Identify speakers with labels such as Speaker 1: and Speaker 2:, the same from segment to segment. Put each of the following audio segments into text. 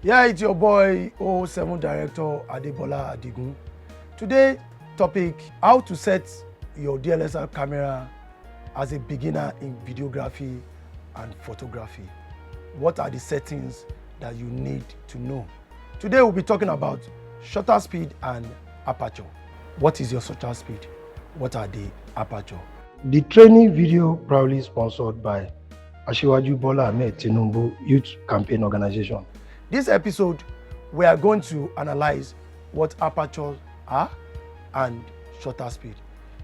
Speaker 1: Yeah, it's your boy 07 Director Adebola Adigun. Today topic, how to set your DSLR camera as a beginner in videography and photography. What are the settings that you need to know? Today we'll be talking about shutter speed and aperture. What is your shutter speed? What are the aperture? The training video proudly sponsored by Asiwaju Bola Ahmed Tinubu Youth Campaign Organization. This episode, we are going to analyze what apertures are and shutter speed.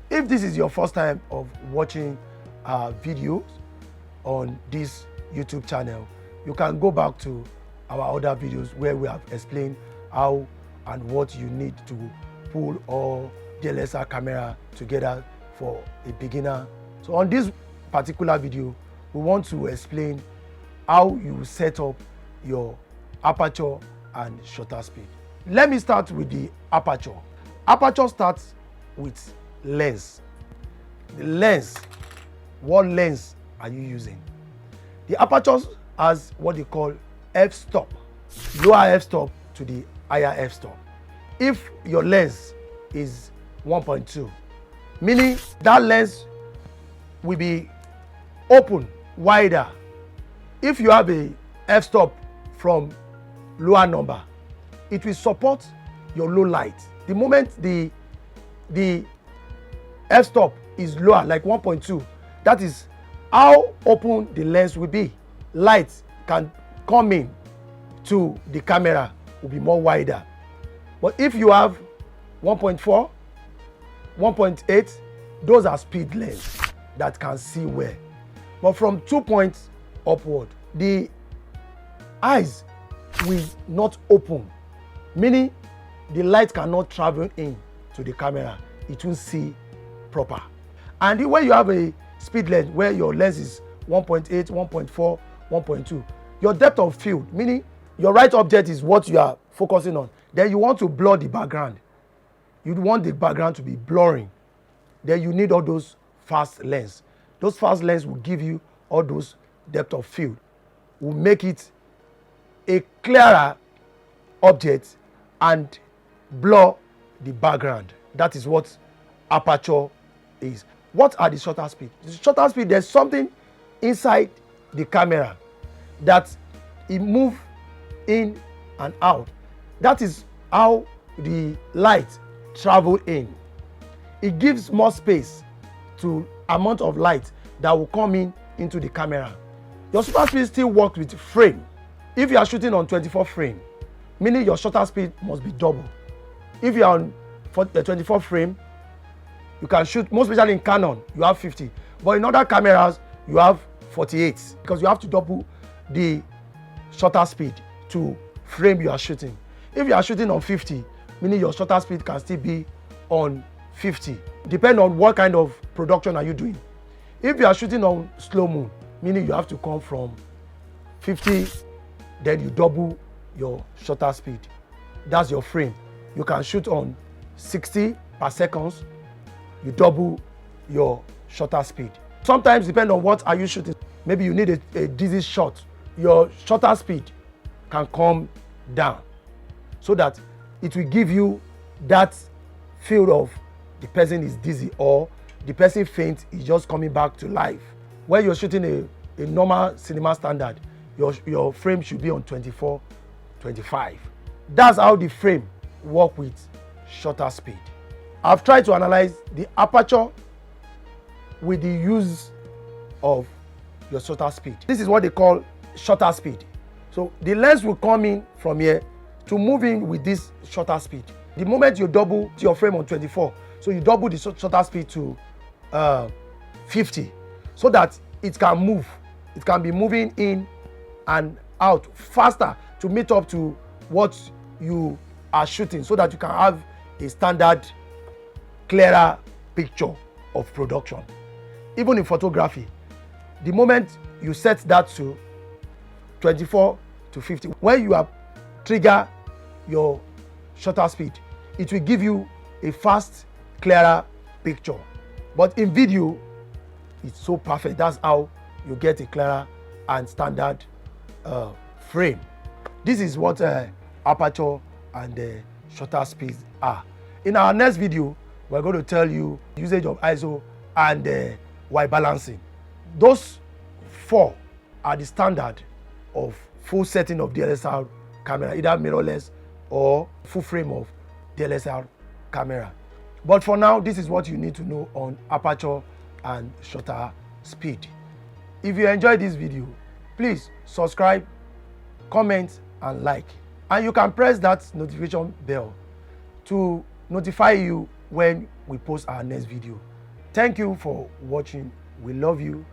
Speaker 1: If this is your first time of watching our videos on this YouTube channel, you can go back to our other videos where we have explained how and what you need to pull all DSLR camera together for a beginner. So on this particular video, we want to explain how you set up your aperture and shutter speed. Let me start with the aperture. Aperture starts with lens. The lens, what lens are you using? The aperture has what they call f-stop, lower f-stop to the higher f-stop. If your lens is 1.2, meaning that lens will be open, wider. If you have a f-stop from lower number, it will support your low light. The moment the f-stop is lower, like 1.2, that is how open the lens will be. Light can come in to the camera, will be more wider. But if you have 1.4, 1.8, those are speed lens that can see well. But from 2 points upward, the eyes will not open, meaning the light cannot travel in to the camera. It won't see proper. And when you have a speed lens where your lens is 1.8, 1.4, 1.2, your depth of field, meaning your right object is what you are focusing on, then you want to blur the background. You want the background to be blurring. Then you need all those fast lens. Those fast lens will give you all those depth of field, will make it a clearer object and blur the background. That is what aperture is. What are the shutter speed? The shutter speed, there's something inside the camera that it moves in and out. That is how the light travel in. It gives more space to amount of light that will come in into the camera. Your shutter speed still works with frame. If you are shooting on 24 frame, meaning your shutter speed must be double. If you are on 24 frame, you can shoot, most especially in Canon, you have 50. But in other cameras, you have 48 because you have to double the shutter speed to frame you are shooting. If you are shooting on 50, meaning your shutter speed can still be on 50. Depending on what kind of production are you doing. If you are shooting on slow-mo, meaning you have to come from 50, then you double your shutter speed. That's your frame. You can shoot on 60 per second, you double your shutter speed. Sometimes depending on what are you shooting, maybe you need a dizzy shot, your shutter speed can come down so that it will give you that feel of the person is dizzy or the person faint is just coming back to life. When you're shooting a normal cinema standard, your frame should be on 24, 25. That's how the frame work with shutter speed. I've tried to analyze the aperture with the use of your shutter speed. This is what they call shutter speed. So the lens will come in from here to move in with this shutter speed. The moment you double your frame on 24, so you double the shutter speed to 50, so that it can move. It can be moving in and out faster to meet up to what you are shooting, so that you can have a standard, clearer picture of production. Even in photography, the moment you set that to 24 to 50, when you trigger your shutter speed, it will give you a fast, clearer picture. But in video, it's so perfect. That's how you get a clearer and standard frame. This is what aperture and shutter speeds are. In our next video, we're going to tell you usage of ISO and white balancing. Those 4 are the standard of full setting of DSLR camera, either mirrorless or full frame of DSLR camera. But for now, this is what you need to know on aperture and shutter speed. If you enjoyed this video, please subscribe, comment and like, and you can press that notification bell to notify you when we post our next video. Thank you for watching. We love you.